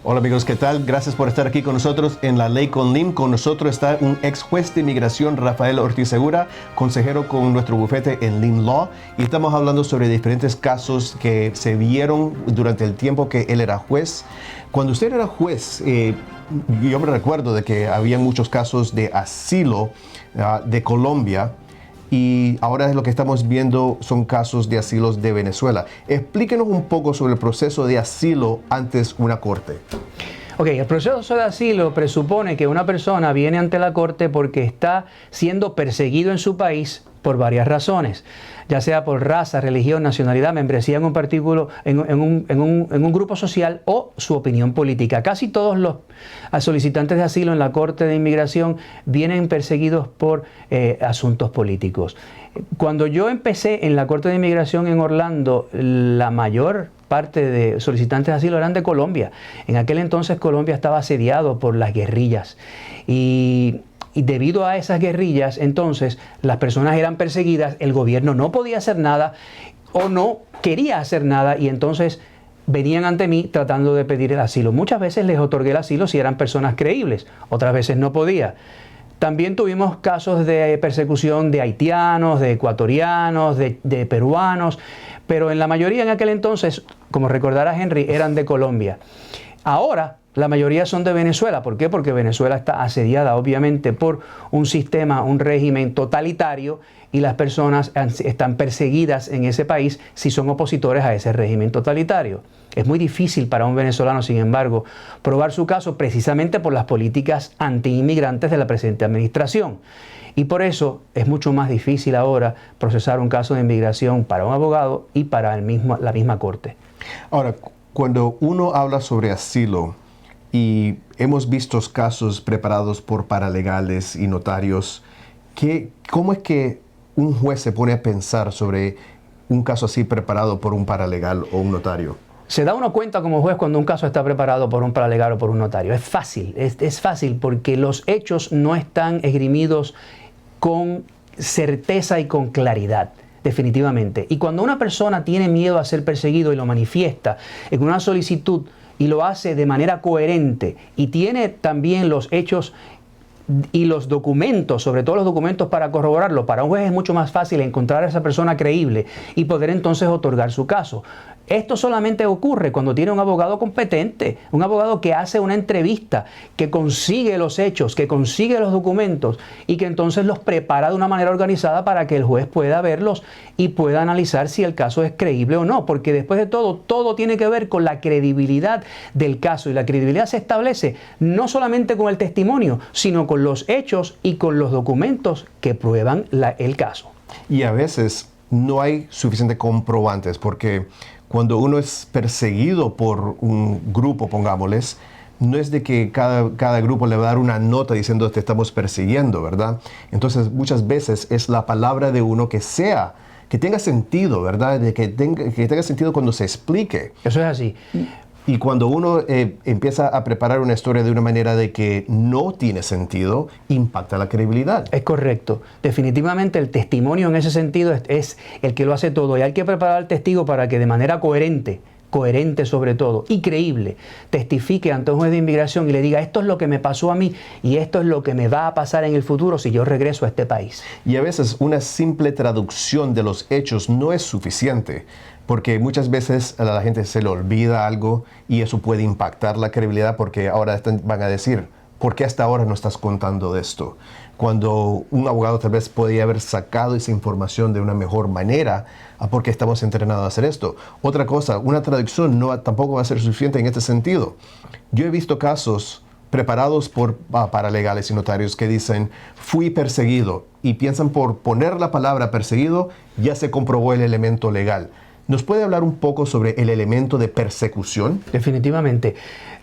Hola amigos, ¿qué tal? Gracias por estar aquí con nosotros en La Ley con Lim. Con nosotros está un ex juez de inmigración, Rafael Ortiz Segura, consejero con nuestro bufete en Lim Law. Y estamos hablando sobre diferentes casos que se vieron durante el tiempo que él era juez. Cuando usted era juez, yo me recuerdo de que había muchos casos de asilo de Colombia. Y ahora lo que estamos viendo son casos de asilos de Venezuela. Explíquenos un poco sobre el proceso de asilo antes una corte. Ok, el proceso de asilo presupone que una persona viene ante la corte porque está siendo perseguido en su país por varias razones, ya sea por raza, religión, nacionalidad, membresía en un particular, en un grupo social o su opinión política. Casi todos los solicitantes de asilo en la Corte de Inmigración vienen perseguidos por asuntos políticos. Cuando yo empecé en la Corte de Inmigración en Orlando, la mayor parte de solicitantes de asilo eran de Colombia. En aquel entonces Colombia estaba asediado por las guerrillas y debido a esas guerrillas, entonces, las personas eran perseguidas, el gobierno no podía hacer nada o no quería hacer nada y entonces venían ante mí tratando de pedir el asilo. Muchas veces les otorgué el asilo si eran personas creíbles, otras veces no podía. También tuvimos casos de persecución de haitianos, de ecuatorianos, de peruanos, pero en la mayoría en aquel entonces, como recordará Henry, eran de Colombia. Ahora, la mayoría son de Venezuela. ¿Por qué? Porque Venezuela está asediada, obviamente, por un sistema, un régimen totalitario y las personas están perseguidas en ese país si son opositores a ese régimen totalitario. Es muy difícil para un venezolano, sin embargo, probar su caso precisamente por las políticas antiinmigrantes de la presente administración. Y por eso es mucho más difícil ahora procesar un caso de inmigración para un abogado y para la misma corte. Ahora, cuando uno habla sobre asilo, y hemos visto casos preparados por paralegales y notarios, ¿cómo es que un juez se pone a pensar sobre un caso así preparado por un paralegal o un notario? Se da uno cuenta como juez cuando un caso está preparado por un paralegal o por un notario. Es fácil, es fácil porque los hechos no están esgrimidos con certeza y con claridad. Definitivamente. Y cuando una persona tiene miedo a ser perseguido y lo manifiesta en una solicitud y lo hace de manera coherente y tiene también los hechos y los documentos, sobre todo los documentos para corroborarlo, para un juez es mucho más fácil encontrar a esa persona creíble y poder entonces otorgar su caso. Esto solamente ocurre cuando tiene un abogado competente, un abogado que hace una entrevista, que consigue los hechos, que consigue los documentos y que entonces los prepara de una manera organizada para que el juez pueda verlos y pueda analizar si el caso es creíble o no, porque después de todo, todo tiene que ver con la credibilidad del caso y la credibilidad se establece no solamente con el testimonio, sino con los hechos y con los documentos que prueban el caso. Y a veces no hay suficientes comprobantes porque cuando uno es perseguido por un grupo, pongámosles, no es de que cada grupo le va a dar una nota diciendo te estamos persiguiendo, ¿verdad? Entonces muchas veces es la palabra de uno que tenga sentido, ¿verdad? Que tenga sentido cuando se explique. Eso es así. Y cuando uno empieza a preparar una historia de una manera de que no tiene sentido, impacta la credibilidad. Es correcto. Definitivamente el testimonio en ese sentido es el que lo hace todo. Y hay que preparar al testigo para que de manera coherente sobre todo, y creíble, testifique ante un juez de inmigración y le diga esto es lo que me pasó a mí y esto es lo que me va a pasar en el futuro si yo regreso a este país. Y a veces una simple traducción de los hechos no es suficiente. Porque muchas veces a la gente se le olvida algo y eso puede impactar la credibilidad porque ahora van a decir, ¿por qué hasta ahora no estás contando de esto? Cuando un abogado tal vez podría haber sacado esa información de una mejor manera porque estamos entrenados a hacer esto. Otra cosa, una traducción tampoco va a ser suficiente en este sentido. Yo he visto casos preparados por paralegales y notarios que dicen, fui perseguido y piensan por poner la palabra perseguido ya se comprobó el elemento legal. ¿Nos puede hablar un poco sobre el elemento de persecución? Definitivamente.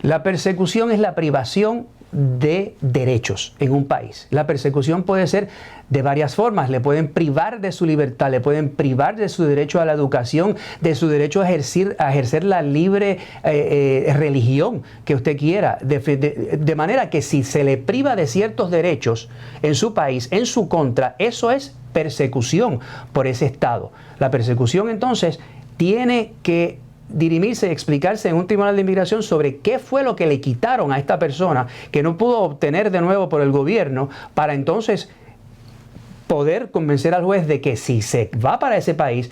La persecución es la privación de derechos en un país. La persecución puede ser de varias formas. Le pueden privar de su libertad, le pueden privar de su derecho a la educación, de su derecho a ejercer la libre religión que usted quiera. De manera que si se le priva de ciertos derechos en su país, en su contra, eso es persecución por ese Estado. La persecución entonces tiene que dirimirse y explicarse en un tribunal de inmigración sobre qué fue lo que le quitaron a esta persona que no pudo obtener de nuevo por el gobierno, para entonces poder convencer al juez de que si se va para ese país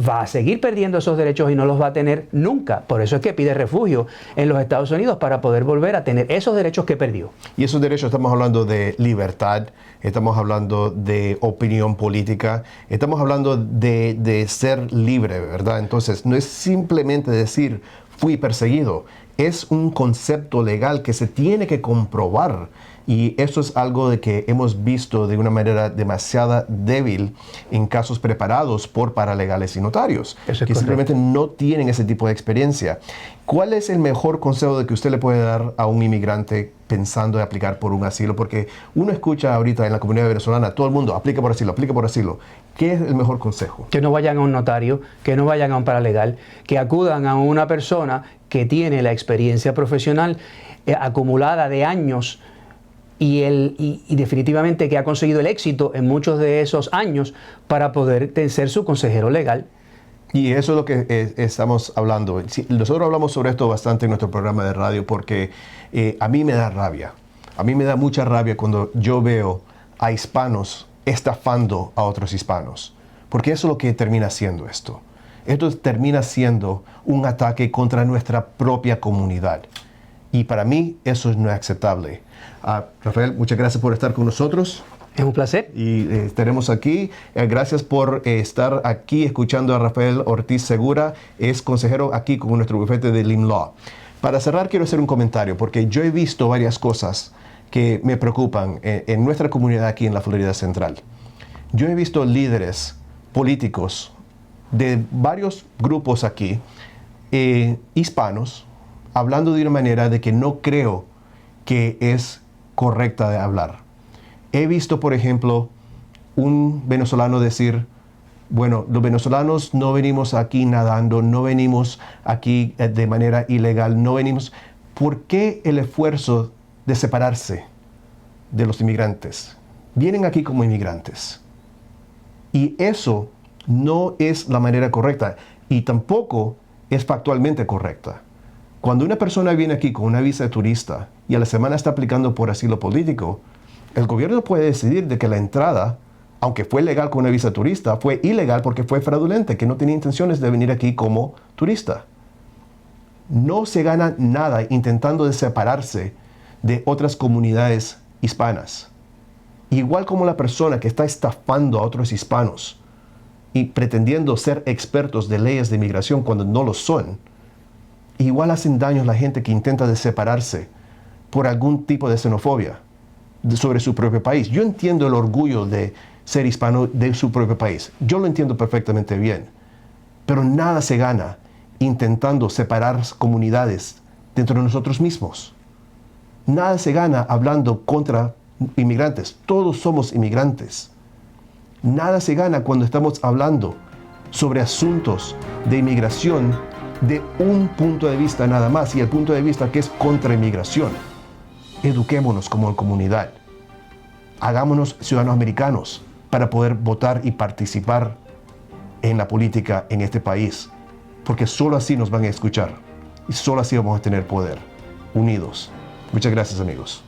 va a seguir perdiendo esos derechos y no los va a tener nunca. Por eso es que pide refugio en los Estados Unidos, para poder volver a tener esos derechos que perdió. Y esos derechos, estamos hablando de libertad, estamos hablando de opinión política, estamos hablando de ser libre, ¿verdad? Entonces, no es simplemente decir fui perseguido, es un concepto legal que se tiene que comprobar. Y eso es algo de que hemos visto de una manera demasiado débil en casos preparados por paralegales y notarios, que simplemente no tienen ese tipo de experiencia. ¿Cuál es el mejor consejo de que usted le puede dar a un inmigrante pensando en aplicar por un asilo? Porque uno escucha ahorita en la comunidad venezolana, todo el mundo aplica por asilo, aplica por asilo. ¿Qué es el mejor consejo? Que no vayan a un notario, que no vayan a un paralegal, que acudan a una persona que tiene la experiencia profesional acumulada de años y definitivamente que ha conseguido el éxito en muchos de esos años para poder ser su consejero legal. Y eso es lo que estamos hablando. Nosotros hablamos sobre esto bastante en nuestro programa de radio porque a mí me da rabia. A mí me da mucha rabia cuando yo veo a hispanos estafando a otros hispanos. Porque eso es lo que termina siendo esto. Esto termina siendo un ataque contra nuestra propia comunidad. Y para mí eso no es aceptable. Rafael, muchas gracias por estar con nosotros. Es un placer. Y estaremos aquí. Gracias por estar aquí escuchando a Rafael Ortiz Segura. Es consejero aquí con nuestro bufete de Lim Law. Para cerrar, quiero hacer un comentario, porque yo he visto varias cosas que me preocupan en nuestra comunidad aquí en la Florida Central. Yo he visto líderes políticos de varios grupos aquí, hispanos, hablando de una manera de que no creo que es correcta de hablar. He visto, por ejemplo, un venezolano decir, bueno, los venezolanos no venimos aquí nadando, no venimos aquí de manera ilegal, no venimos. ¿Por qué el esfuerzo de separarse de los inmigrantes? Vienen aquí como inmigrantes. Y eso no es la manera correcta y tampoco es factualmente correcta. Cuando una persona viene aquí con una visa de turista y a la semana está aplicando por asilo político, el gobierno puede decidir de que la entrada, aunque fue legal con una visa de turista, fue ilegal porque fue fraudulenta, que no tenía intenciones de venir aquí como turista. No se gana nada intentando de separarse de otras comunidades hispanas. Igual como la persona que está estafando a otros hispanos y pretendiendo ser expertos de leyes de inmigración cuando no lo son, igual hacen daño a la gente que intenta de separarse por algún tipo de xenofobia sobre su propio país. Yo entiendo el orgullo de ser hispano de su propio país. Yo lo entiendo perfectamente bien. Pero nada se gana intentando separar comunidades dentro de nosotros mismos. Nada se gana hablando contra inmigrantes. Todos somos inmigrantes. Nada se gana cuando estamos hablando sobre asuntos de inmigración de un punto de vista nada más, y el punto de vista que es contra inmigración. Eduquémonos como comunidad. Hagámonos ciudadanos americanos para poder votar y participar en la política en este país. Porque solo así nos van a escuchar y solo así vamos a tener poder. Unidos. Muchas gracias, amigos.